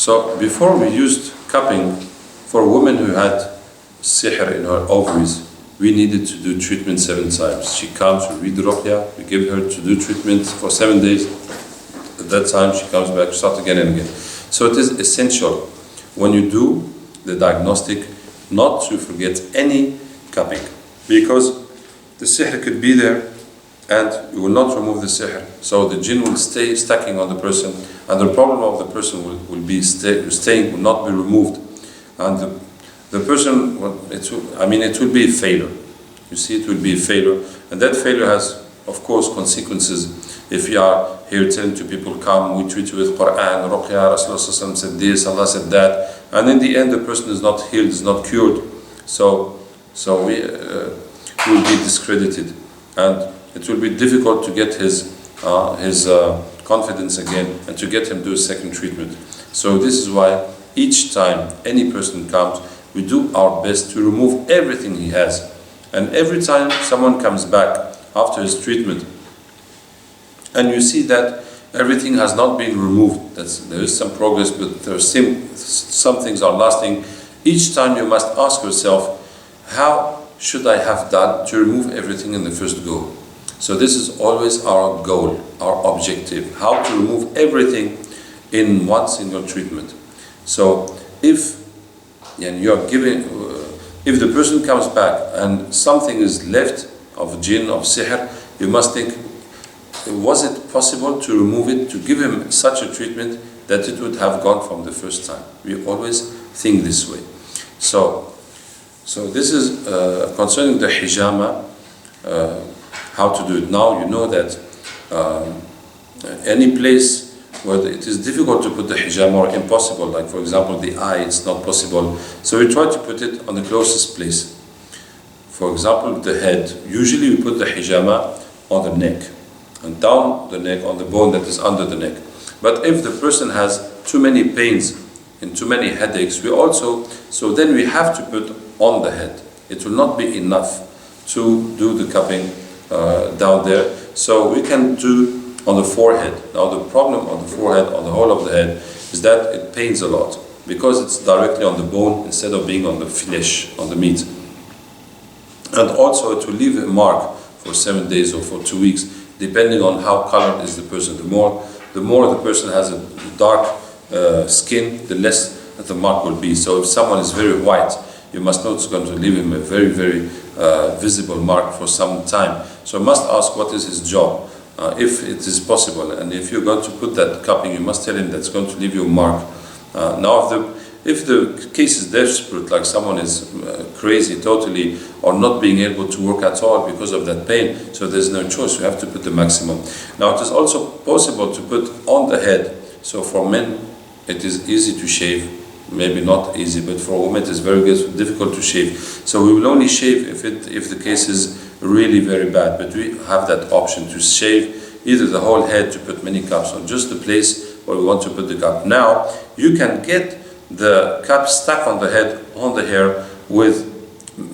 So before we used cupping for a woman who had sihr in her ovaries, we needed to do treatment 7 times. She comes, we read the Ruqyah, we give her to do treatment for 7 days. At that time she comes back, start again and again. So it is essential when you do the diagnostic not to forget any cupping, because the sihr could be there and you will not remove the sihr. So the jinn will stay stacking on the person, and the problem of the person will be staying, will not be removed. And the person, it will be a failure. You see, it will be a failure. And that failure has, of course, consequences. If you are here telling to people, come, we treat you with Qur'an, Roqya, Rasulullah said this, Allah said that, and in the end the person is not healed, is not cured. So we will be discredited, and it will be difficult to get his confidence again and to get him to do a second treatment. So this is why each time any person comes, we do our best to remove everything he has. And every time someone comes back after his treatment and you see that everything has not been removed, there is some progress, but some things are lasting, each time you must ask yourself, how should I have done to remove everything in the first go? So this is always our goal, our objective, how to remove everything in one single treatment. So if if the person comes back and something is left of jinn, of sihr, you must think, was it possible to remove it, to give him such a treatment that it would have gone from the first time? We always think this way. So this is concerning the hijama, how to do it. Now you know that any place where it is difficult to put the hijama, or impossible, like for example the eye, it's not possible, so we try to put it on the closest place. For example, the head, usually we put the hijama on the neck, and down the neck on the bone that is under the neck. But if the person has too many pains and too many headaches, then we have to put on the head. It will not be enough to do the cupping down there, so we can do on the forehead. Now the problem on the forehead, on the whole of the head, is that it pains a lot, because it's directly on the bone instead of being on the flesh, on the meat. And also it will leave a mark for 7 days or for 2 weeks, depending on how colored is the person. The more the person has a dark skin, the less the mark will be. So if someone is very white, you must know it's going to leave him a very, very visible mark for some time. So you must ask what is his job, if it is possible. And if you're going to put that cupping, you must tell him that's going to leave you a mark. Now if the case is desperate, like someone is crazy totally, or not being able to work at all because of that pain, so there's no choice, you have to put the maximum. Now it is also possible to put on the head. So for men it is easy to shave, maybe not easy, but for women it is very difficult to shave. So we will only shave if the case is really very bad, but we have that option to shave either the whole head, to put many cups, or just the place where we want to put the cup. Now you can get the cup stuck on the head, on the hair, with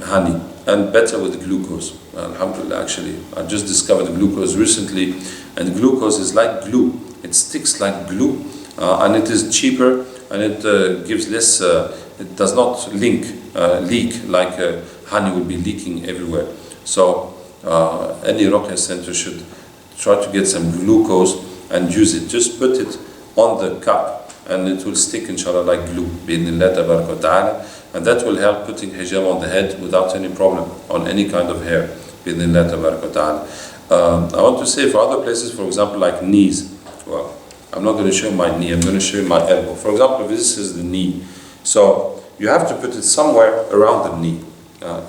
honey, and better with glucose. Alhamdulillah, actually I just discovered glucose recently, and glucose is like glue, it sticks like glue, and it is cheaper, and it gives less, it does not leak like honey will be leaking everywhere. So any Ruqyah center should try to get some glucose and use it. Just put it on the cup and it will stick, inshallah, like glue, bi'idhnillah tabarak wa ta'ala, and that will help putting hijab on the head without any problem on any kind of hair, bi'idhnillah tabarak wa ta'ala. I want to say for other places, for example like knees, well, I'm not going to show my knee, I'm going to show you my elbow. For example, this is the knee, so you have to put it somewhere around the knee,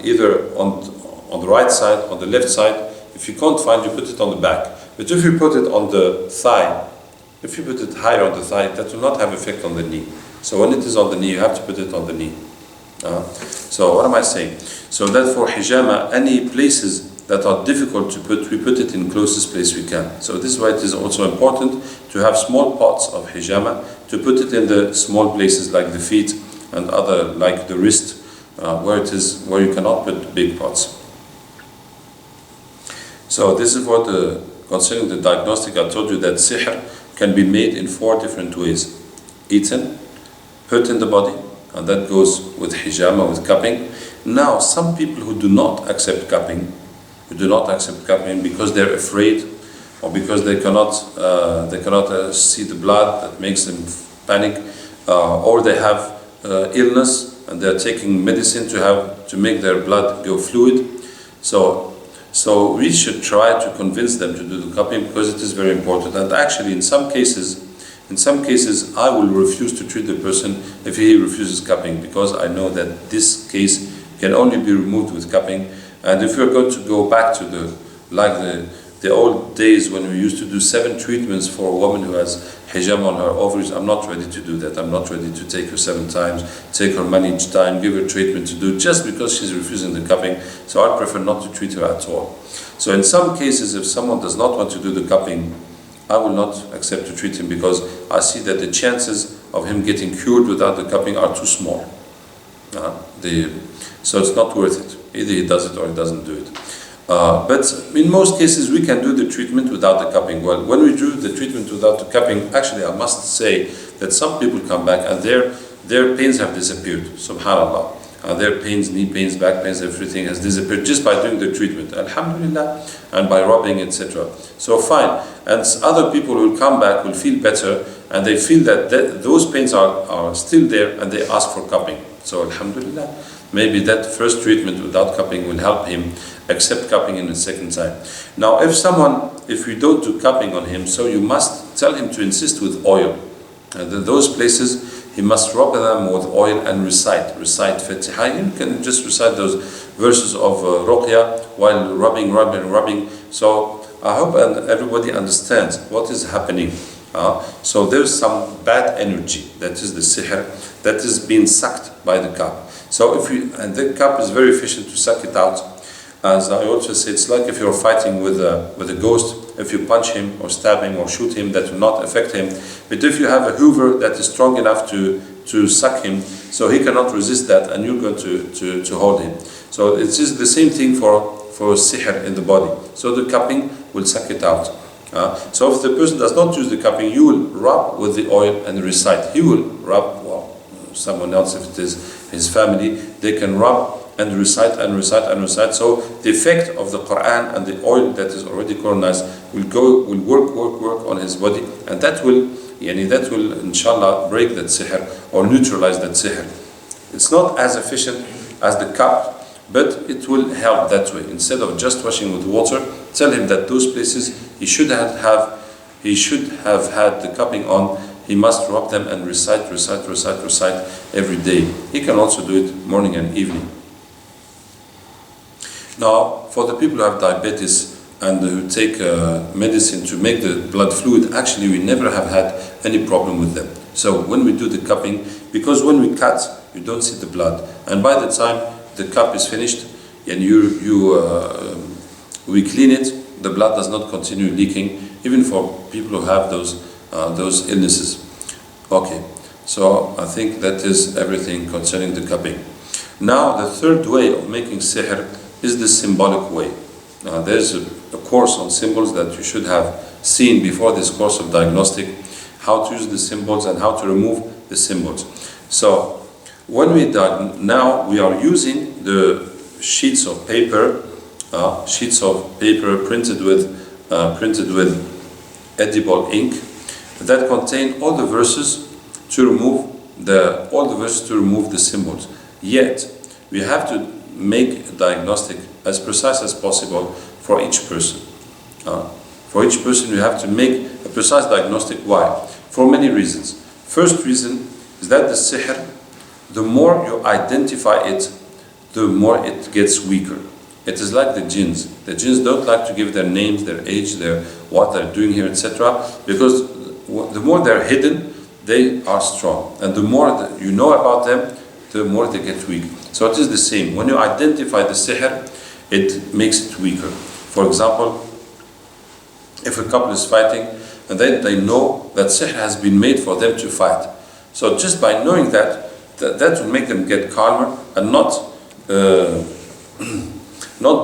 either on the right side, on the left side. If you can't find, you put it on the back. But if you put it on the thigh, if you put it higher on the thigh, that will not have effect on the knee. So when it is on the knee, you have to put it on the knee. So what am I saying? So that for hijama, any places that are difficult to put, we put it in closest place we can. So this is why it is also important to have small pots of hijama, to put it in the small places like the feet and other, like the wrist, where you cannot put big pots. So this is what concerning the diagnostic. I told you that sihr can be made in 4 different ways: eaten, hurt in the body, and that goes with hijama, with cupping. Now, some people who do not accept cupping, because they're afraid, or because they cannot see the blood that makes them panic, or they have illness and they're taking medicine to make their blood go fluid. So we should try to convince them to do the cupping, because it is very important. And actually, in some cases, I will refuse to treat the person if he refuses cupping, because I know that this case can only be removed with cupping. And if you're going to go back to the old days when we used to do 7 treatments for a woman who has hijama on her ovaries, I'm not ready to do that. I'm not ready to take her 7 times, take her money each time, give her treatment to do just because she's refusing the cupping. So I prefer not to treat her at all. So in some cases, if someone does not want to do the cupping, I will not accept to treat him, because I see that the chances of him getting cured without the cupping are too small. So it's not worth it. Either he does it or he doesn't do it. But in most cases, we can do the treatment without the cupping. Well, when we do the treatment without the cupping, actually, I must say that some people come back and their pains have disappeared. Subhanallah. Their pains, knee pains, back pains, everything has disappeared just by doing the treatment. Alhamdulillah. And by rubbing, etc. So fine. And other people will come back, will feel better, and they feel that those pains are still there, and they ask for cupping. So Alhamdulillah. Maybe that first treatment without cupping will help him accept cupping in the second time. Now, if we don't do cupping on him, so you must tell him to insist with oil. And those places, he must rub them with oil and recite Fatiha. You can just recite those verses of Roqya while rubbing. So I hope everybody understands what is happening. So there's some bad energy, that is the sihr, that is being sucked by the cup. So and the cup is very efficient to suck it out. As I also say, it's like if you're fighting with a ghost. If you punch him or stab him or shoot him, that will not affect him. But if you have a hoover that is strong enough to suck him, so he cannot resist that, and you're going to hold him. So it's just the same thing for sihr in the body. So the cupping will suck it out. So if the person does not use the cupping, you will rub with the oil and recite. He will rub, someone else, if it is his family, they can rub and recite and recite and recite. So the effect of the Qur'an and the oil that is already Qur'anized will work on his body, and that will inshallah break that sihr or neutralize that sihr. It's not as efficient as the cup, but it will help that way. Instead of just washing with water, tell him that those places he should have had the cupping on. He must rub them and recite every day. He can also do it morning and evening. Now, for the people who have diabetes and who take medicine to make the blood fluid, actually we never have had any problem with them. So when we do the cupping, because when we cut, you don't see the blood, and by the time the cup is finished and we clean it, the blood does not continue leaking, even for people who have those illnesses. Okay, so I think that is everything concerning the cupping. Now, the third way of making sihr is the symbolic way. Now, there's a course on symbols that you should have seen before this course of diagnostic, how to use the symbols and how to remove the symbols. So, when now we are using the sheets of paper printed with edible ink that contain all the verses to remove the symbols. Yet we have to make a diagnostic as precise as possible for each person. For each person we have to make a precise diagnostic. Why? For many reasons. First reason is that the sihr, the more you identify it, the more it gets weaker. It is like the jinns. The jinns don't like to give their names, their age, what they're doing here, etc. Because the more they're hidden, they are strong. And the more that you know about them, the more they get weak. So it is the same. When you identify the sihr, it makes it weaker. For example, if a couple is fighting, and then they know that sihr has been made for them to fight. So just by knowing that will make them get calmer and not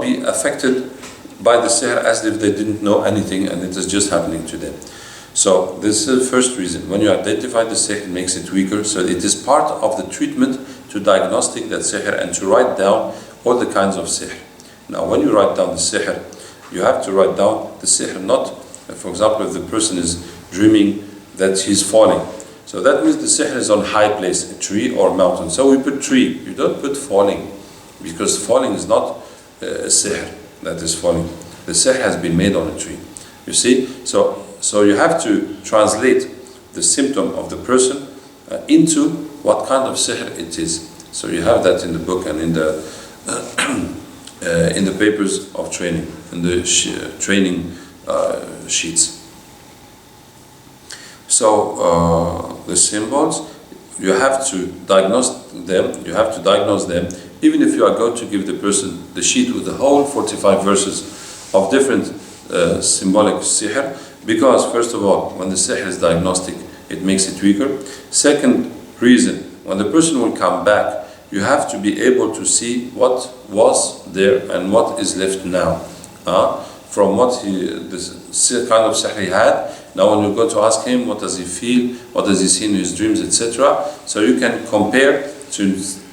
be affected by the sihr as if they didn't know anything and it is just happening to them. So this is the first reason. When you identify the sihr, it makes it weaker. So it is part of the treatment to diagnostic that sihr and to write down all the kinds of sihr. Now when you write down the sihr, you have to write down the sihr, not, for example, if the person is dreaming that he's falling. So that means the sihr is on high place, a tree or mountain. So we put tree, you don't put falling, because falling is not a sihr that is falling. The sihr has been made on a tree. You see? So you have to translate the symptom of the person into what kind of sihr it is. So you have that in the book and in the papers of training, in the training sheets. So the symbols, you have to diagnose them. You have to diagnose them, even if you are going to give the person the sheet with the whole 45 verses of different symbolic sihr. Because first of all, when the sihr is diagnostic, it makes it weaker. Second reason, when the person will come back, you have to be able to see what was there and what is left now. From what this kind of sihr he had. Now when you go to ask him, what does he feel, what does he see in his dreams, etc. So you can compare to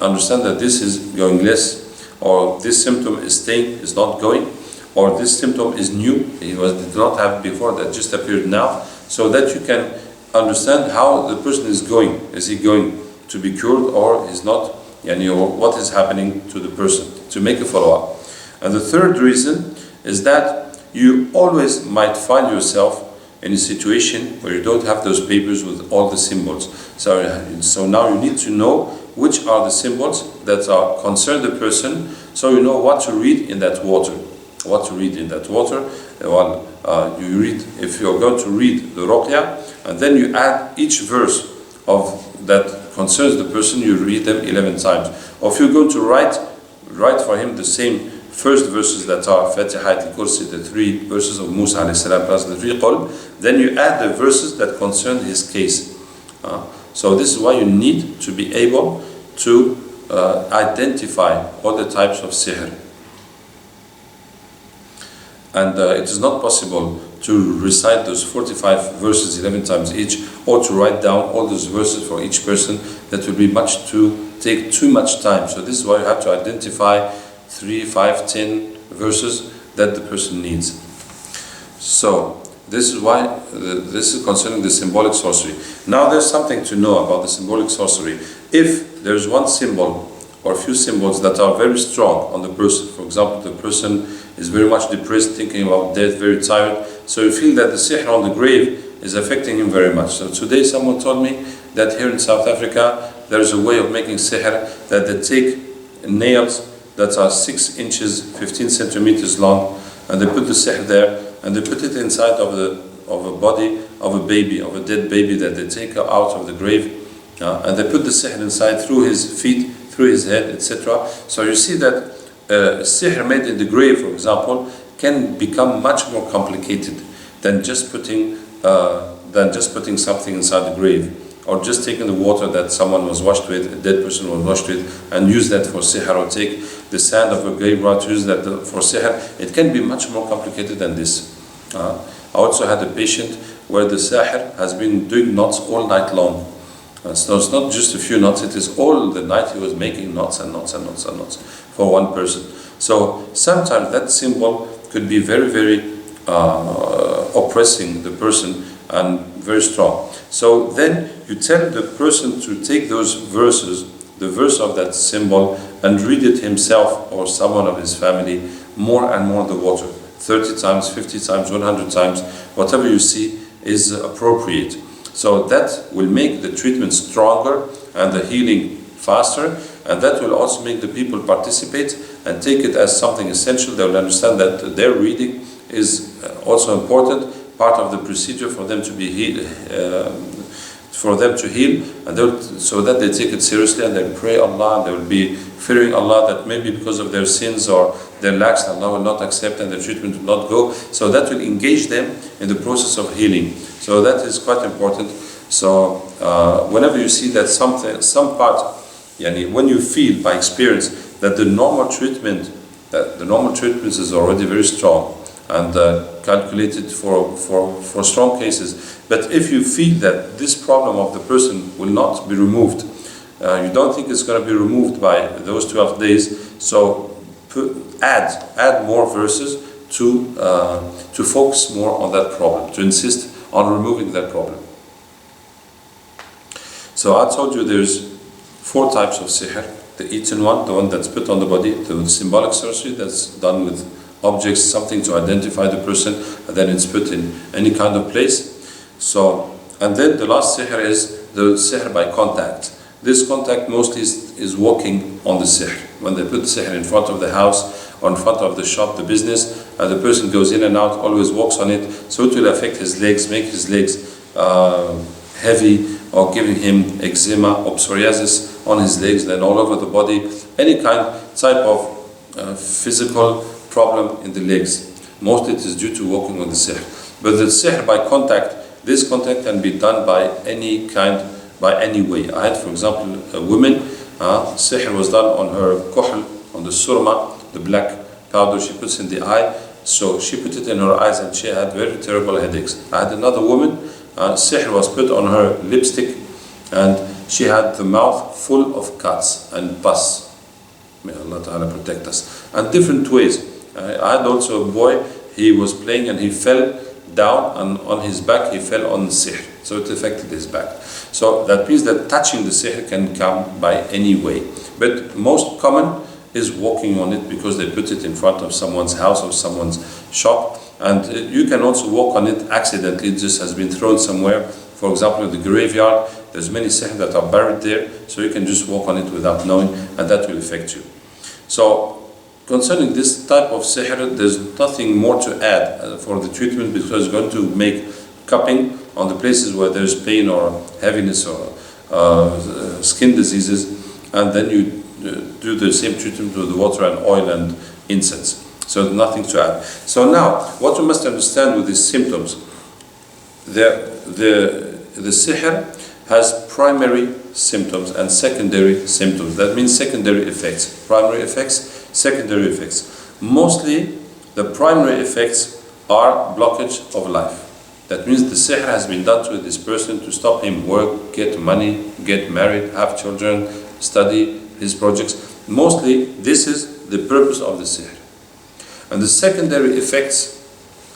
understand that this is going less, or this symptom is staying, is not going, or this symptom is new, he did not have before, that just appeared now, so that you can understand how the person is going. Is he going to be cured or is not? Or what is happening to the person, to make a follow-up. And the third reason is that you always might find yourself in a situation where you don't have those papers with all the symbols. So now you need to know which are the symbols that are concern the person, so you know what to read in that water. What to read in that water. Well, you read, if you're going to read the Ruqyah, and then you add each verse of that concerns the person, you read them 11 times. Or if you're going to write for him the same first verses that are Fatiha al-Kursi, the 3 verses of Musa alayhi salam plus the 3 qul, then you add the verses that concern his case. So this is why you need to be able to identify all the types of sihr. And it is not possible to recite those 45 verses 11 times each, or to write down all those verses for each person. That will be take too much time. So this is why you have to identify 3, 5, 10 verses that the person needs. So this is why this is concerning the symbolic sorcery. Now there's something to know about the symbolic sorcery. If there's one symbol or a few symbols that are very strong on the person, for example, the person is very much depressed, thinking about death, very tired, so you feel that the sihr on the grave is affecting him very much. So today someone told me that here in South Africa there's a way of making sihr that they take nails that are 6 inches, 15 centimeters long, and they put the sihr there, and they put it inside of a body of a baby, of a dead baby that they take out of the grave, and they put the sihr inside through his feet, through his head, etc. So you see that sihr made in the grave, for example, can become much more complicated than just putting something inside the grave, or just taking the water that someone was washed with, a dead person was washed with, and use that for sihr, or take the sand of a graveyard to use that for sihr. It can be much more complicated than this. I also had a patient where the sihr has been doing knots all night long. So it's not just a few knots, it is all the night he was making knots and knots and knots and knots for one person. So sometimes that symbol could be very, very oppressing the person and very strong. So then you tell the person to take those verses, the verse of that symbol, and read it himself or someone of his family more and more the water. 30 times, 50 times, 100 times, whatever you see is appropriate. So that will make the treatment stronger and the healing faster, and that will also make the people participate and take it as something essential. They will understand that their reading is also important, part of the procedure for them to be healed, and so that they take it seriously, and they pray Allah, and they will be fearing Allah that maybe because of their sins or their lacks, Allah will not accept and the treatment will not go. So that will engage them in the process of healing. So that is quite important. So whenever you see that some part, when you feel by experience that the normal treatment is already very strong, and calculated for strong cases. But if you feel that this problem of the person will not be removed, you don't think it's going to be removed by those 12 days, so add more verses to focus more on that problem, to insist on removing that problem. So I told you there's 4 types of sihr. The eaten one, the one that's put on the body, the symbolic sorcery that's done with objects, something to identify the person, and then it's put in any kind of place. So, and then the last sihr is the sihr by contact. This contact mostly is walking on the sihr. When they put sihr in front of the house or in front of the shop, the business, and the person goes in and out, always walks on it, so it will affect his legs, make his legs heavy, or giving him eczema or psoriasis on his legs, then all over the body, any type of physical problem in the legs. Mostly it is due to walking on the sihr. But the sihr by contact, this contact can be done by any way. I had, for example, a woman, sihr was done on her kuhl, on the surma, the black powder she puts in the eye. So she put it in her eyes and she had very terrible headaches. I had another woman, sihr was put on her lipstick and she had the mouth full of cuts and pus. May Allah Ta'ala protect us. And different ways. I had also a boy, he was playing and he fell down, and on his back he fell on the sihr. So it affected his back. So that means that touching the sihr can come by any way. But most common is walking on it, because they put it in front of someone's house or someone's shop. And you can also walk on it accidentally, it just has been thrown somewhere. For example, in the graveyard, there's many sihr that are buried there, so you can just walk on it without knowing, and that will affect you. So, concerning this type of sihr, there's nothing more to add for the treatment, because it's going to make cupping on the places where there's pain or heaviness or skin diseases, and then you do the same treatment with the water and oil and incense. So nothing to add. So now, what we must understand with these symptoms, the sihr has primary symptoms and secondary symptoms. That means secondary effects. Primary effects, secondary effects. Mostly, the primary effects are blockage of life. That means the sihr has been done to this person to stop him work, get money, get married, have children, study his projects. Mostly, this is the purpose of the sihr. And the secondary effects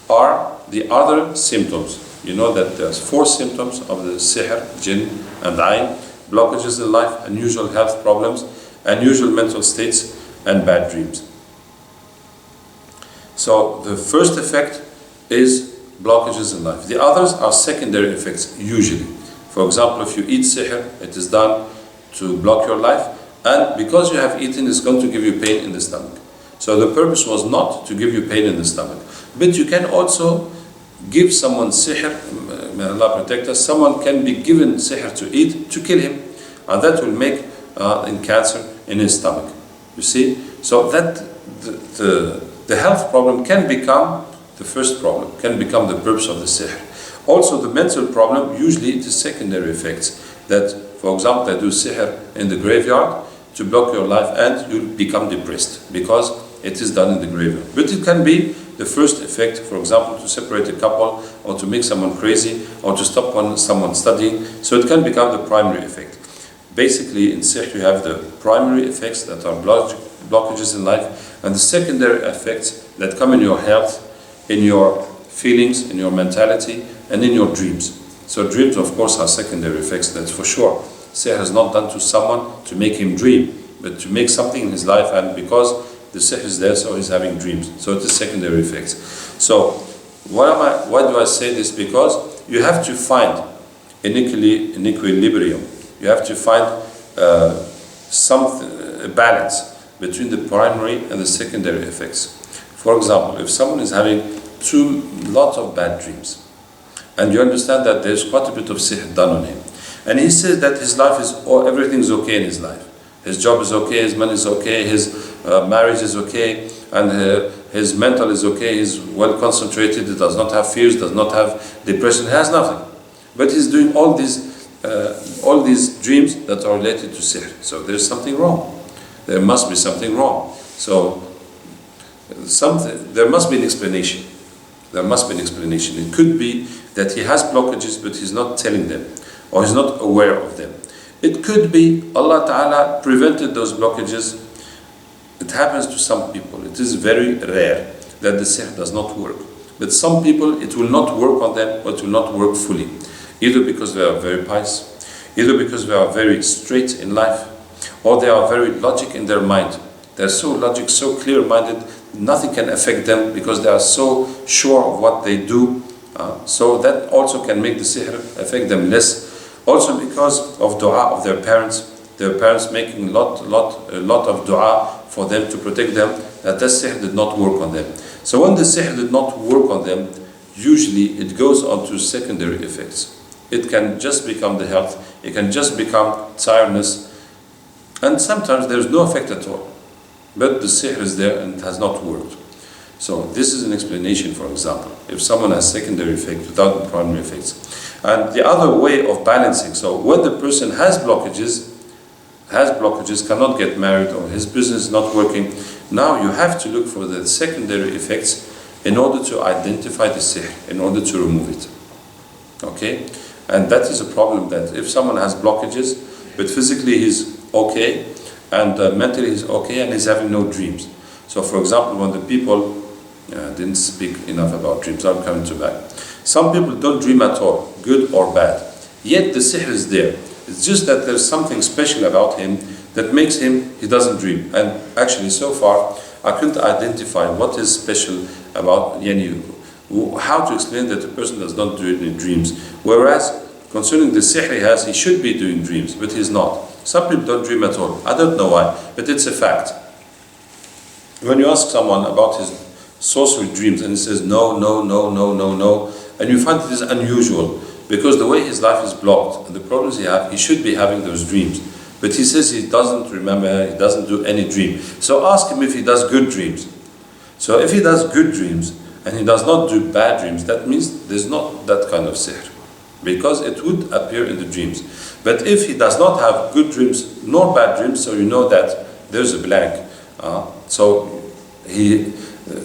are the other symptoms. You know that there's 4 symptoms of the sihr, jinn and ayn: blockages in life, unusual health problems, unusual mental states, and bad dreams. So the first effect is blockages in life. The others are secondary effects, usually. For example, if you eat sihr, it is done to block your life, and because you have eaten, it's going to give you pain in the stomach. So the purpose was not to give you pain in the stomach. But you can also give someone sihr, may Allah protect us, someone can be given sihr to eat, to kill him, and that will make cancer in his stomach. You see? So that the health problem can become the first problem, can become the purpose of the sihr. Also the mental problem, usually it is secondary effects. That, for example, they do sihr in the graveyard to block your life, and you become depressed because it is done in the graveyard. But it can be the first effect, for example, to separate a couple, or to make someone crazy, or to stop someone studying. So it can become the primary effect. Basically, in sihr you have the primary effects that are blockages in life, and the secondary effects that come in your health, in your feelings, in your mentality, and in your dreams. So dreams, of course, are secondary effects, that's for sure. Sihr is not done to someone to make him dream, but to make something in his life, and because the sihr is there, so he's having dreams. So it is secondary effects. So why do I say this? Because you have to find an equilibrium. You have to find a balance between the primary and the secondary effects. For example, if someone is having lots of bad dreams, and you understand that there's quite a bit of sihr done on him, and he says that his life is, everything's okay in his life. His job is okay, his money is okay, his marriage is okay, and his mental is okay, he's well concentrated, he does not have fears, does not have depression, he has nothing. But he's doing all these dreams that are related to sihr. So there's something wrong. There must be something wrong. So there must be an explanation. There must be an explanation. It could be that he has blockages, but he's not telling them, or he's not aware of them. It could be Allah Ta'ala prevented those blockages. It happens to some people. It is very rare that the sihr does not work. But some people, it will not work on them, or it will not work fully. Either because they are very pious, either because they are very straight in life, or they are very logic in their mind. They are so logic, so clear-minded, nothing can affect them because they are so sure of what they do. So that also can make the sihr affect them less. Also because of dua of their parents making a lot of dua for them to protect them, that the sihr did not work on them. So when the sihr did not work on them, usually it goes on to secondary effects. It can just become the health, it can just become tiredness, and sometimes there is no effect at all. But the sihr is there and it has not worked. So this is an explanation, for example, if someone has secondary effect without the primary effects. And the other way of balancing, so when the person has blockages, cannot get married, or his business is not working, now you have to look for the secondary effects in order to identify the sihr, in order to remove it. Okay? And that is a problem, that if someone has blockages, but physically he's okay, and mentally he's okay, and he's having no dreams. So for example, when the people, didn't speak enough about dreams, I'm coming to back. Some people don't dream at all, good or bad. Yet the sihr is there. It's just that there's something special about him that makes him, he doesn't dream. And actually so far, I couldn't identify what is special about how to explain that a person does not do any dreams. Whereas, concerning the sihr he has, he should be doing dreams, but he's not. Some people don't dream at all. I don't know why, but it's a fact. When you ask someone about his sorcery dreams and he says no, and you find it is unusual, because the way his life is blocked and the problems he should be having those dreams. But he says he doesn't remember, he doesn't do any dream. So ask him if he does good dreams. So if he does good dreams and he does not do bad dreams, that means there's not that kind of sihr, because it would appear in the dreams. But if he does not have good dreams nor bad dreams, so you know that there's a blank. So he,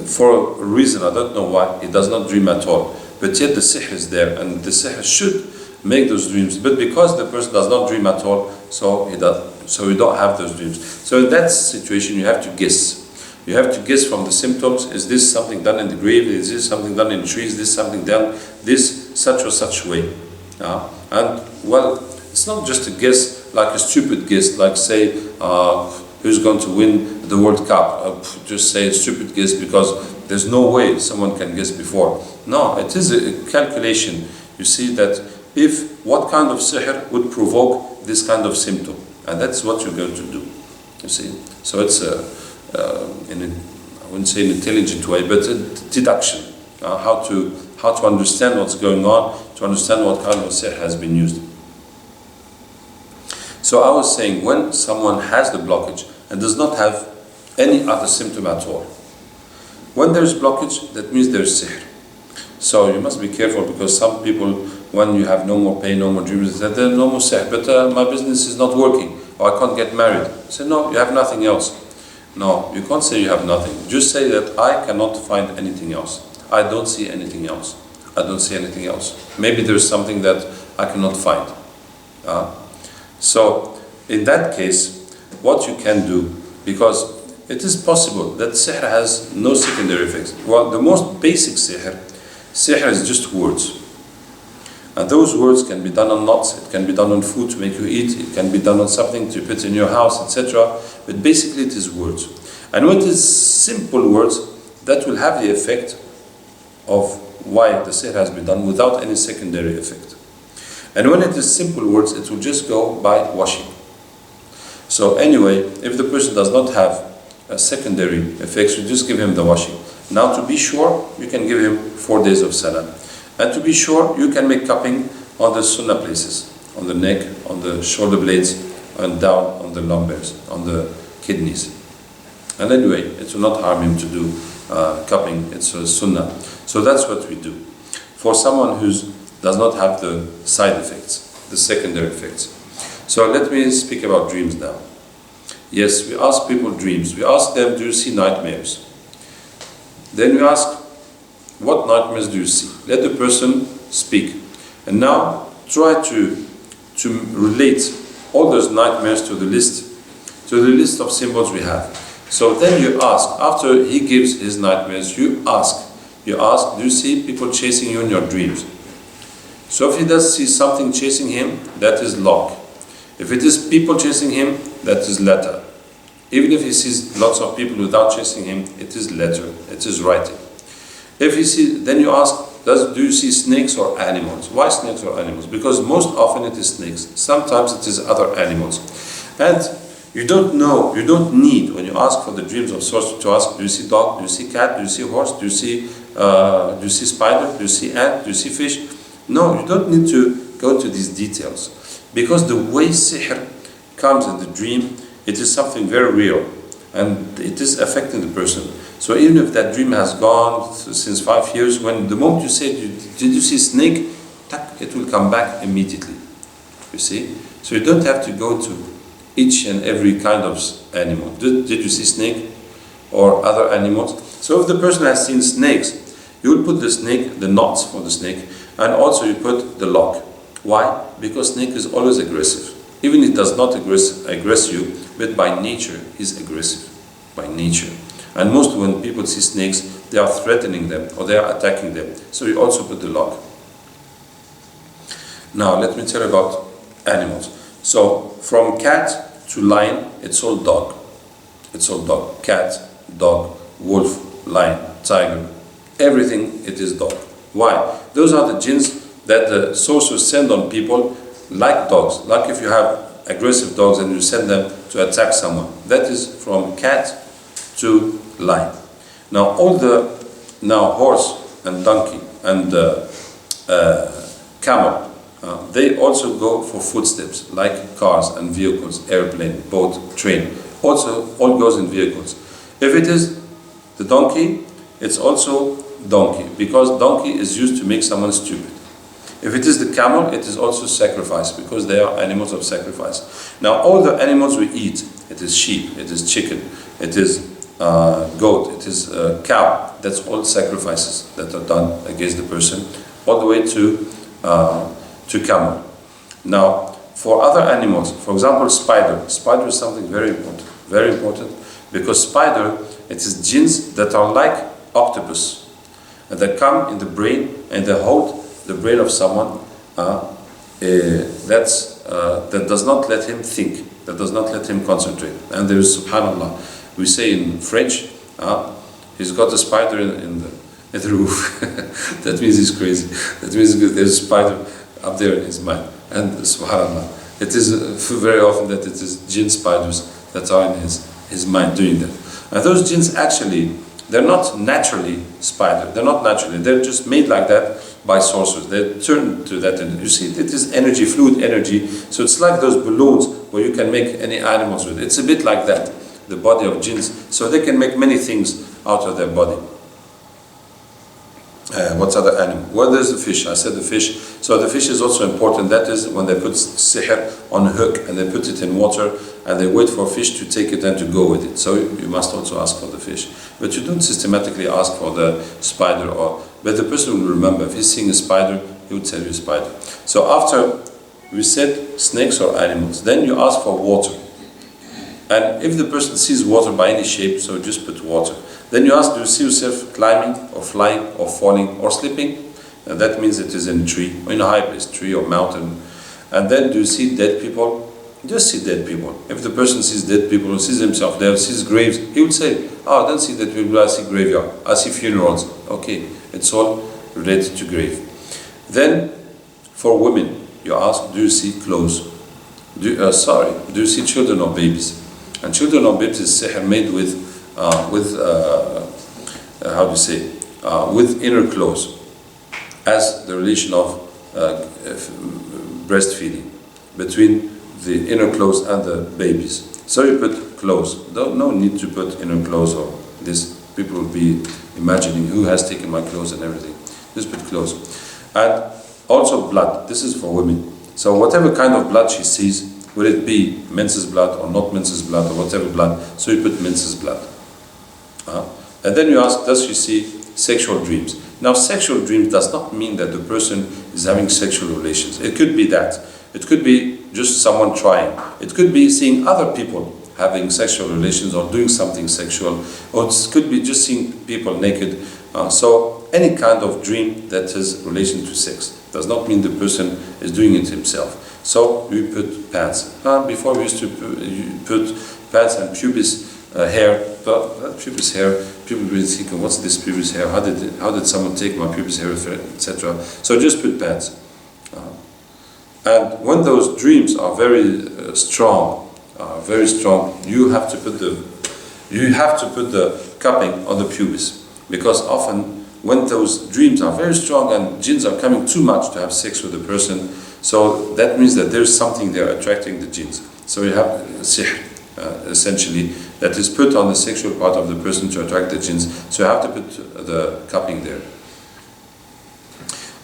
for a reason, I don't know why, he does not dream at all. But yet the sihr is there, and the sihr should make those dreams. But because the person does not dream at all, so he don't have those dreams. So in that situation, you have to guess. You have to guess from the symptoms. Is this something done in the grave? Is this something done in trees? Is this something done this such or such way? And well, it's not just a guess, like a stupid guess, like say who's going to win the World Cup. Just say a stupid guess because there's no way someone can guess before. No, it is a calculation. You see that what kind of sihr would provoke this kind of symptom, and that's what you're going to do. You see, so it's I wouldn't say an intelligent way, but a deduction. How to understand what's going on, to understand what kind of sihr has been used. So I was saying, when someone has the blockage and does not have any other symptom at all, when there's blockage, that means there's sihr. So you must be careful, because some people, when you have no more pain, no more dreams, they say, there's no more sihr, but my business is not working, or I can't get married. I say, no, you have nothing else. No, you can't say you have nothing. Just say that I cannot find anything else. I don't see anything else. I don't see anything else. Maybe there's something that I cannot find. So in that case, what you can do, because it is possible that sihr has no secondary effects. Well, the most basic sihr is just words. And those words can be done on nuts, it can be done on food to make you eat, it can be done on something to put in your house, etc. But basically it is words. And when it is simple words, that will have the effect of why the sihr has been done without any secondary effect. And when it is simple words, it will just go by washing. So anyway, if the person does not have a secondary effects, you just give him the washing. Now to be sure, you can give him 4 days of salah. And to be sure, you can make cupping on the sunnah places, on the neck, on the shoulder blades, and down on the lumbars, on the kidneys. And anyway, it will not harm him to do cupping, it's a sunnah. So that's what we do. For someone who does not have the side effects, the secondary effects. So let me speak about dreams now. Yes, we ask people dreams. We ask them, do you see nightmares? Then we ask, what nightmares do you see? Let the person speak. And now try to relate all those nightmares to the list of symbols we have. So then you ask, after he gives his nightmares, you ask, do you see people chasing you in your dreams? So if he does see something chasing him, that is log. If it is people chasing him, that is letter. Even if he sees lots of people without chasing him, it is letter, it is writing. If he sees, then you ask, do you see snakes or animals? Why snakes or animals? Because most often it is snakes. Sometimes it is other animals. And you don't know, you don't need, when you ask for the dreams of sorcery, to ask, do you see dog? Do you see cat? Do you see horse? Do you see spider? Do you see ant? Do you see fish? No, you don't need to go into these details. Because the way sihr comes in the dream, it is something very real. And it is affecting the person. So even if that dream has gone since 5 years, when the moment you say, did you see snake? It will come back immediately. You see? So you don't have to go to each and every kind of animal. Did you see snake or other animals? So if the person has seen snakes, you will put the snake, the knots for the snake, and also you put the lock. Why? Because snake is always aggressive. Even it does not aggress you, but by nature he's aggressive. By nature. And most when people see snakes, they are threatening them or they are attacking them. So you also put the lock. Now let me tell you about animals. So from cat to lion, it's all dog. It's all dog. Cat, dog, wolf, lion, tiger. Everything it is dog. Why? Those are the jinns that the sorcerers send on people like dogs. Like if you have aggressive dogs and you send them to attack someone. That is from cat to lion. Now horse and donkey and camel, they also go for footsteps like cars and vehicles, airplane, boat, train. Also all goes in vehicles. If it is the donkey, it's also donkey, because donkey is used to make someone stupid. If it is the camel, it is also sacrifice, because they are animals of sacrifice. Now all the animals we eat, it is sheep, it is chicken, it is goat, it is cow, that's all sacrifices that are done against the person, all the way to camel. Now for other animals, for example spider is something very important, because spider, it is jinns that are like octopus, and they come in the brain and they hold the brain of someone, that does not let him think, that does not let him concentrate. And there is, subhanallah, we say in French, he's got a spider in the roof. That means he's crazy. That means there's a spider up there in his mind. And subhanallah, it is very often that it is jinn spiders that are in his mind doing that. And those jinns actually, they're not naturally spider. They're not naturally. They're just made like that by sorcerers. They turn to that, and you see, it is energy, fluid energy. So it's like those balloons where you can make any animals with. It's a bit like that, the body of jinns. So they can make many things out of their body. What's other animal? Well, there's the fish. I said the fish. So the fish is also important. That is when they put sihr on a hook and they put it in water and they wait for fish to take it and to go with it. So you must also ask for the fish. But you don't systematically ask for the spider, but the person will remember. If he's seeing a spider, he will tell you spider. So after we said snakes or animals, then you ask for water. And if the person sees water by any shape, so just put water. Then you ask, do you see yourself climbing or flying or falling or sleeping? And that means it is in a tree, or in a high place, tree or mountain. And then do you see dead people? Just see dead people. If the person sees dead people or sees himself there, sees graves, he would say, oh, I don't see dead people, I see graveyard, I see funerals. Okay, it's all related to grave. Then, for women, you ask, do you see clothes? Do you see children or babies? And children or babies is sihr made with inner clothes, as the relation of breastfeeding between the inner clothes and the babies. So you put clothes. No need to put inner clothes, or this people will be imagining who has taken my clothes and everything. Just put clothes. And also blood. This is for women. So whatever kind of blood she sees, will it be menses blood or not menses blood or whatever blood, so you put menses blood. And then you ask, does she see sexual dreams? Now, sexual dreams does not mean that the person is having sexual relations. It could be that. It could be just someone trying. It could be seeing other people having sexual relations or doing something sexual. Or it could be just seeing people naked. So any kind of dream that has relation to sex does not mean the person is doing it himself. So we put pads. Before we used to put pads and pubis hair. Pubis hair, people will think, what's this pubis hair? How did someone take my pubis hair, etc. So just put pads. And when those dreams are very strong, you have to put the cupping on the pubis, because often when those dreams are very strong and jinns are coming too much to have sex with the person, so that means that there's something there attracting the jinns. So you have sihr, essentially, that is put on the sexual part of the person to attract the jinns. So you have to put the cupping there.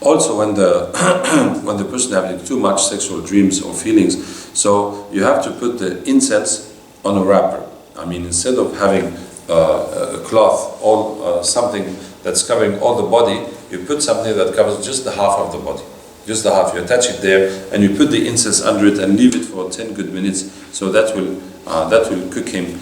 Also, when the person having too much sexual dreams or feelings, so you have to put the incense on a wrapper. I mean, instead of having a cloth or something that's covering all the body, you put something that covers just the half of the body. Just the half. You attach it there and you put the incense under it and leave it for 10 good minutes. So that will cook him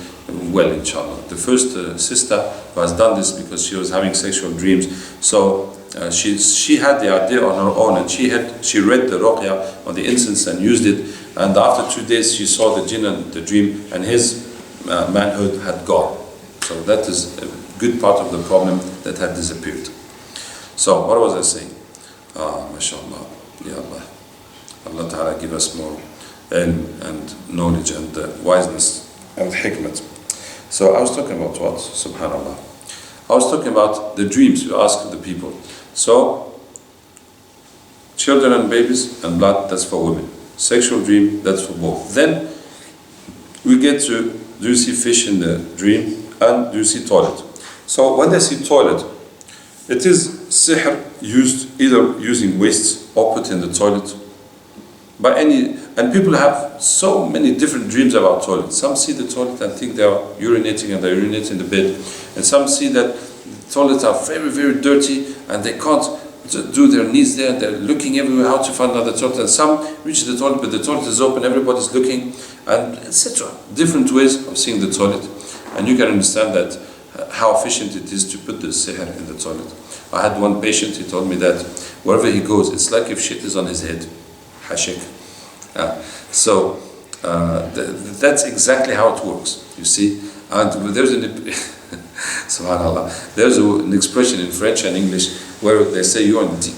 well, inshallah. The first sister who has done this because she was having sexual dreams, so she had the idea on her own, and she read the Roqyah on the incense and used it, and after 2 days she saw the jinn and the dream, and his manhood had gone. So that is a good part of the problem that had disappeared. So what was I saying? MashaAllah, Ya Allah. Allah Ta'ala give us more ilm and knowledge and wiseness and hikmat. So I was talking about what? Subhanallah. I was talking about the dreams you ask the people. So, children and babies and blood, that's for women. Sexual dream, that's for both. Then we get to, do you see fish in the dream? And do you see toilet? So when they see toilet, it is sihr used either using wastes or put in the toilet. And people have so many different dreams about toilet. Some see the toilet and think they are urinating and they urinate in the bed. And some see that the toilets are very, very dirty and they can't do their needs there. They're looking everywhere how to find another toilet. And some reach the toilet, but the toilet is open, everybody's looking, and etc. Different ways of seeing the toilet. And you can understand that how efficient it is to put the sihr in the toilet. I had one patient, he told me that wherever he goes, it's like if shit is on his head. Hashik. That's exactly how it works, you see. And there's subhanAllah, there's an expression in French and English where they say you're on deep.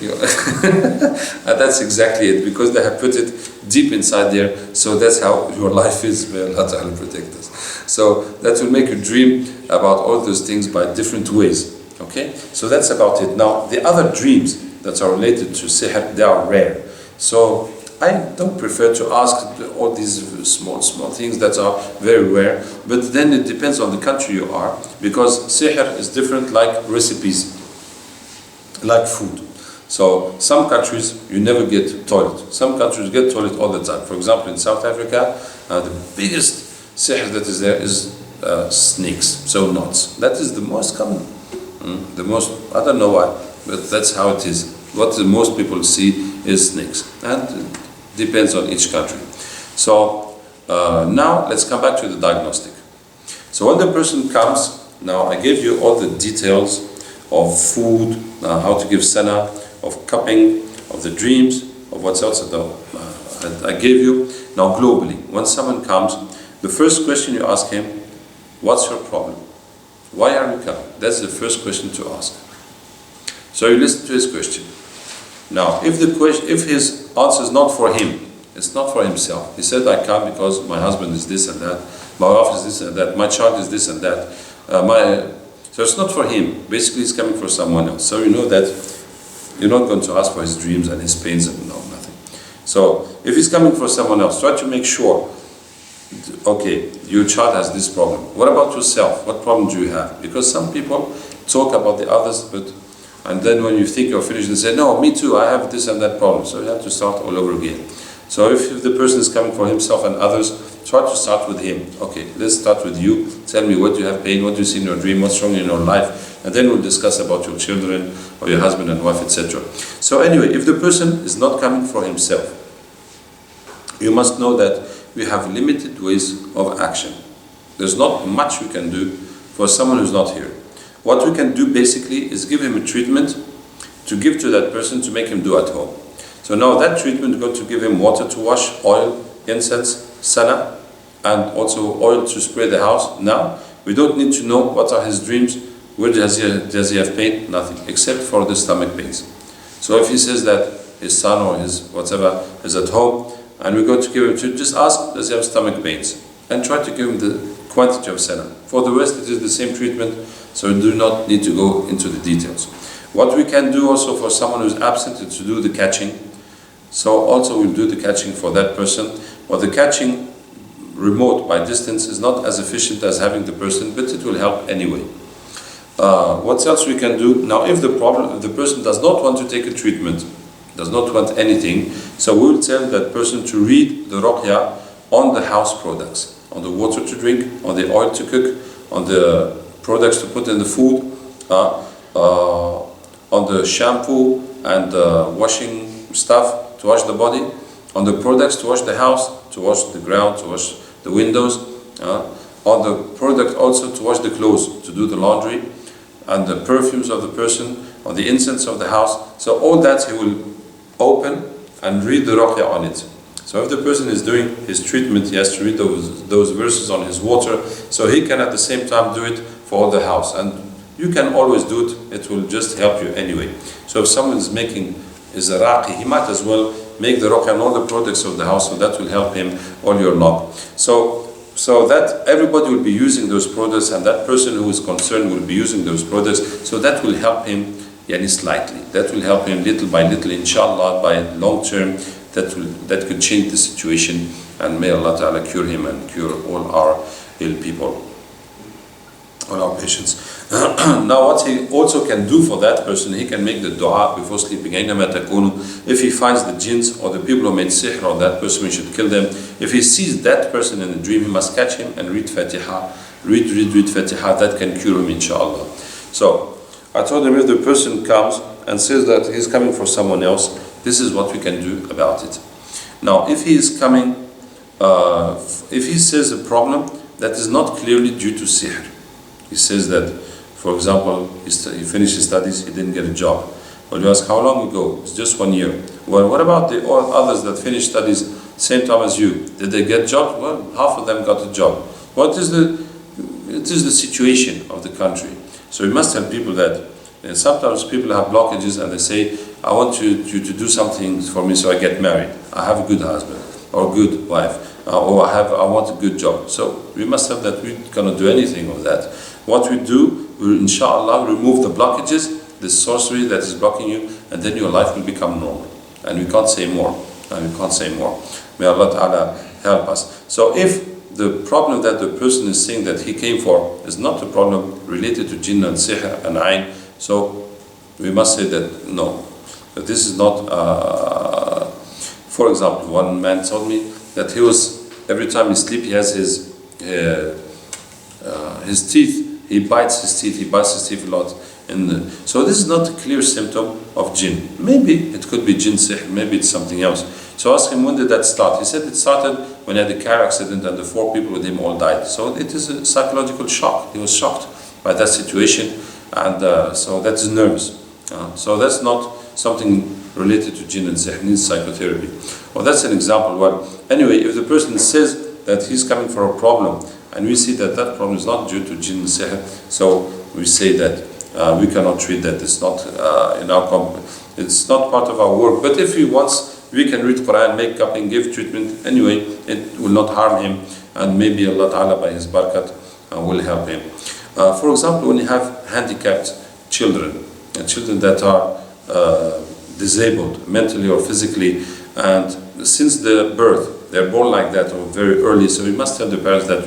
And that's exactly it, because they have put it deep inside there, so that's how your life is. May Allah Ta'ala protect us. So that will make you dream about all those things by different ways. Okay? So that's about it. Now, the other dreams that are related to sihr, they are rare. So I don't prefer to ask all these small things that are very rare, but then it depends on the country you are, because sihr is different, like recipes, like food. So some countries you never get toilet. Some countries get toilet all the time. For example, in South Africa, the biggest sihr that is there is snakes, so knots. That is the most common. The most, I don't know why, but that's how it is. What the most people see is snakes, and it depends on each country. So now let's come back to the diagnostic. So when the person comes, now I gave you all the details of food, how to give sana, of cupping, of the dreams, of what's else I gave you. Now globally, when someone comes, the first question you ask him, what's your problem? Why are you coming? That's the first question to ask. So you listen to his question. Now, if his answer is not for him, it's not for himself. He said, I come because my husband is this and that, my wife is this and that, my child is this and that. So it's not for him. Basically, it's coming for someone else. So you know that you're not going to ask for his dreams and his pains and no, nothing. So if he's coming for someone else, try to make sure, okay, your child has this problem. What about yourself? What problem do you have? Because some people talk about the others, and then when you think you're finished, they say, no, me too, I have this and that problem. So you have to start all over again. So if the person is coming for himself and others, try to start with him. Okay, let's start with you. Tell me what you have pain, what you see in your dream, what's wrong in your life, and then we'll discuss about your children or your husband and wife, etc. So anyway, if the person is not coming for himself, you must know that we have limited ways of action. There's not much we can do for someone who's not here. What we can do basically is give him a treatment to give to that person to make him do at home. So now that treatment is going to give him water to wash, oil, incense, sana, and also oil to spray the house. Now, we don't need to know what are his dreams, where does he have pain, nothing, except for the stomach pains. So if he says that his son or his whatever is at home, and we're going to give him to just ask, does he have stomach pains? And try to give him the quantity of sana. For the rest, it is the same treatment, so we do not need to go into the details. What we can do also for someone who's absent is to do the catching. So also we'll do the catching for that person. Or the catching remote by distance is not as efficient as having the person, but it will help anyway. What else we can do? Now if the person does not want to take a treatment, does not want anything, so we will tell that person to read the Ruqyah on the house products, on the water to drink, on the oil to cook, on the products to put in the food, on the shampoo and washing stuff to wash the body, on the products to wash the house, to wash the ground, to wash the windows, on the product also to wash the clothes, to do the laundry, and the perfumes of the person, on the incense of the house. So all that he will open and read the Ruqyah on it. So if the person is doing his treatment, he has to read those verses on his water, so he can at the same time do it for the house. And you can always do it, it will just help you anyway. So if someone is is a raqi, he might as well make the Ruqyah on all the products of the house, so that will help him all year long. So that everybody will be using those products, and that person who is concerned will be using those products, so that will help him slightly. That will help him little by little, inshallah, by long term. That could change the situation, and may Allah Ta'ala cure him and cure all our ill people, all our patients. Now what he also can do for that person, he can make the dua before sleeping. If he finds the jinns or the people who made sihr on that person, we should kill them. If he sees that person in a dream, he must catch him and read Fatiha. Read Fatiha, that can cure him, inshallah. So I told him, if the person comes and says that he's coming for someone else, this is what we can do about it. Now if he is coming, if he says a problem that is not clearly due to sihr, he says that, for example, he finished his studies, he didn't get a job. Well, you ask, how long ago? It's just 1 year. Well, what about the all others that finished studies same time as you? Did they get jobs? Well, half of them got a job. It is the situation of the country. So we must tell people that sometimes people have blockages and they say, I want you to do something for me so I get married. I have a good husband or a good wife, or I want a good job. So we must have that. We cannot do anything of that. What we do, we inshallah remove the blockages, the sorcery that is blocking you, and then your life will become normal. And we can't say more. May Allah Ta'ala help us. So if the problem that the person is saying that he came for is not a problem related to jinn and sihr and ayn, so we must say that no, that this is not. For example, one man told me that he was, every time he sleeps, he has his teeth. He bites his teeth a lot. So this is not a clear symptom of jinn. Maybe it could be jinn sihr, maybe it's something else. So I asked him, when did that start? He said it started when he had a car accident and the 4 people with him all died. So it is a psychological shock. He was shocked by that situation, and so that is nervous. So that's not something related to jinn and sihr, needs psychotherapy. Well, that's an example. Well, anyway, if the person says that he's coming for a problem, and we see that that problem is not due to jinn and sihr, so we say that we cannot treat that. It's not it's not part of our work. But if he wants, we can read Qur'an, make cupping, give treatment. Anyway, it will not harm him, and maybe Allah Ta'ala by His barakat will help him. For example, when you have handicapped children, children that are disabled mentally or physically, and since their birth, they're born like that or very early, so we must tell the parents that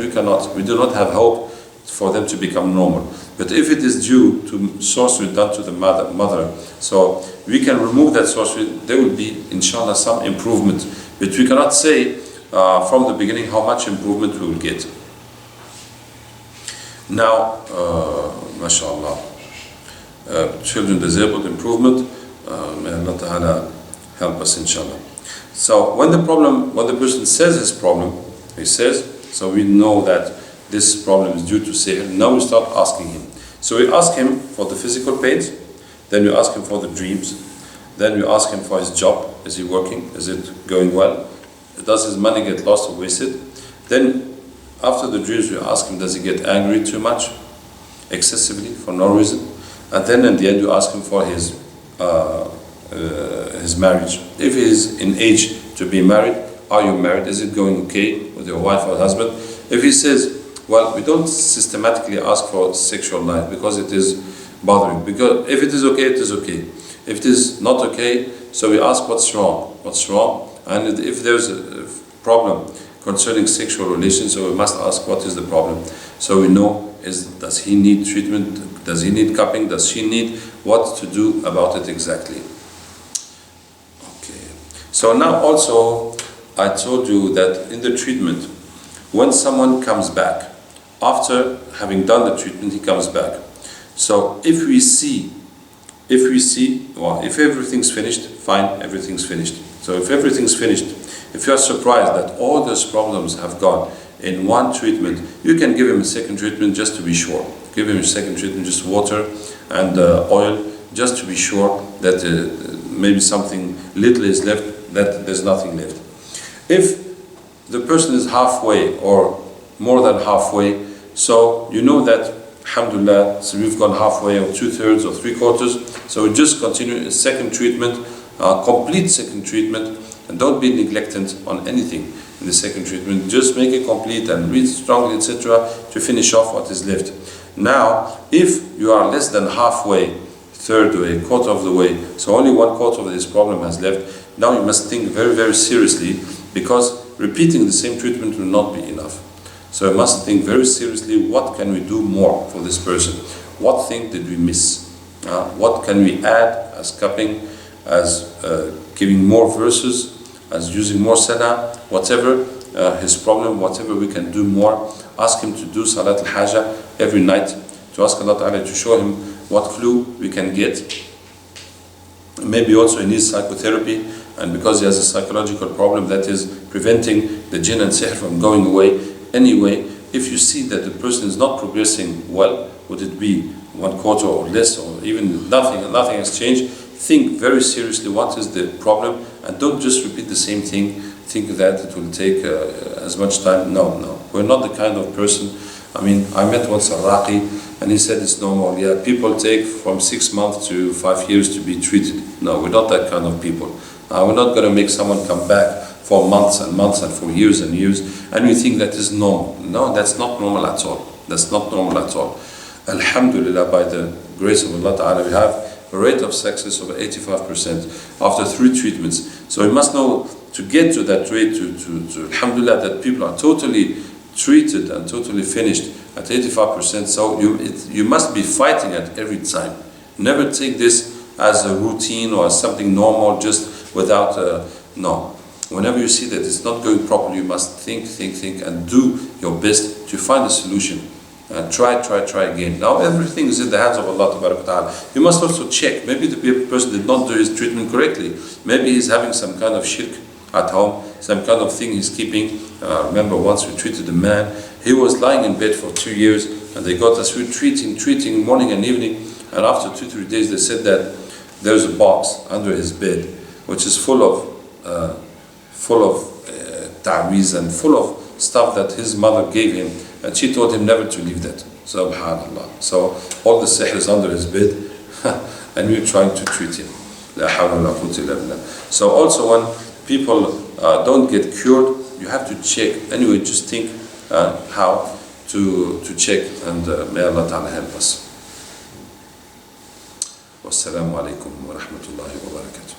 we do not have hope for them to become normal. But if it is due to sorcery done to the mother, so we can remove that sorcery, there will be inshallah some improvement. But we cannot say from the beginning how much improvement we will get. Now, mashallah, children disabled improvement, may Allah Ta'ala help us inshallah. So when the person says his problem, he says, so we know that this problem is due to sihr. Now we start asking him. So we ask him for the physical pains, then we ask him for the dreams, then we ask him for his job. Is he working? Is it going well? Does his money get lost or wasted? Then after the dreams we ask him, does he get angry too much, excessively, for no reason? And then in the end we ask him for his marriage. If he is in age to be married, are you married? Is it going okay with your wife or husband? If he says, well, we don't systematically ask for sexual life because it is bothering. Because if it is okay, it is okay. If it is not okay, so we ask what's wrong. What's wrong? And if there's a problem concerning sexual relations, so we must ask what is the problem. So we know, does he need treatment? Does he need cupping? Does she need? What to do about it exactly? Okay. So now also, I told you that in the treatment, when someone comes back, after having done the treatment, he comes back. So if we see, well, if everything's finished, fine, everything's finished. So if everything's finished, if you are surprised that all those problems have gone in one treatment, you can give him a second treatment just to be sure. Give him a second treatment, just water and oil, just to be sure that maybe something little is left, that there's nothing left. If the person is halfway or more than halfway, so you know that, alhamdulillah, so we've gone halfway or 2/3 or 3/4, so we just continue a second treatment, complete second treatment, and don't be neglectant on anything in the second treatment. Just make it complete and read strongly, etc., to finish off what is left. Now, if you are less than halfway, third way, quarter of the way, so only 1/4 of this problem has left, now you must think very, very seriously, because repeating the same treatment will not be enough. So you must think very seriously, what can we do more for this person? What thing did we miss? What can we add as cupping, as giving more verses, as using more salah, whatever his problem, whatever we can do more. Ask him to do Salat al-Haja every night, to ask Allah Ta'ala to show him what clue we can get. Maybe also he needs psychotherapy, and because he has a psychological problem that is preventing the jinn and sihr from going away. Anyway, if you see that the person is not progressing well, would it be 1/4 or less, or even nothing has changed, think very seriously what is the problem, and don't just repeat the same thing, think that it will take as much time. No, we're not the kind of person. I mean, I met once a Raqi, and he said it's normal. Yeah, people take from 6 months to 5 years to be treated. No, we're not that kind of people. We're not going to make someone come back for months and months and for years and years, and we think that is normal. No, that's not normal at all. That's not normal at all. Alhamdulillah, by the grace of Allah Ta'ala, we have a rate of success of 85% after 3 treatments. So we must know, to get to that rate, to alhamdulillah, that people are totally treated and totally finished at 85%. So you must be fighting at every time. Never take this as a routine or as something normal, just without no. Whenever you see that it's not going properly, you must think, and do your best to find a solution. Try again. Now everything is in the hands of Allah Ta'ala. You must also check. Maybe the person did not do his treatment correctly. Maybe he's having some kind of shirk at home, some kind of thing he's keeping. Remember once we treated a man, he was lying in bed for 2 years, and they got us treating morning and evening, and after 2-3 days they said that there's a box under his bed which is full of ta'weez and full of stuff that his mother gave him, and she told him never to leave that. Subhanallah. So all the sihr is under his bed and we're trying to treat him. La hawla wa la quwwata illa billah. So also when people don't get cured, you have to check. Anyway, just think how to check, and may Allah Ta'ala help us. Wassalamu alaikum wa rahmatullahi wa barakatuh.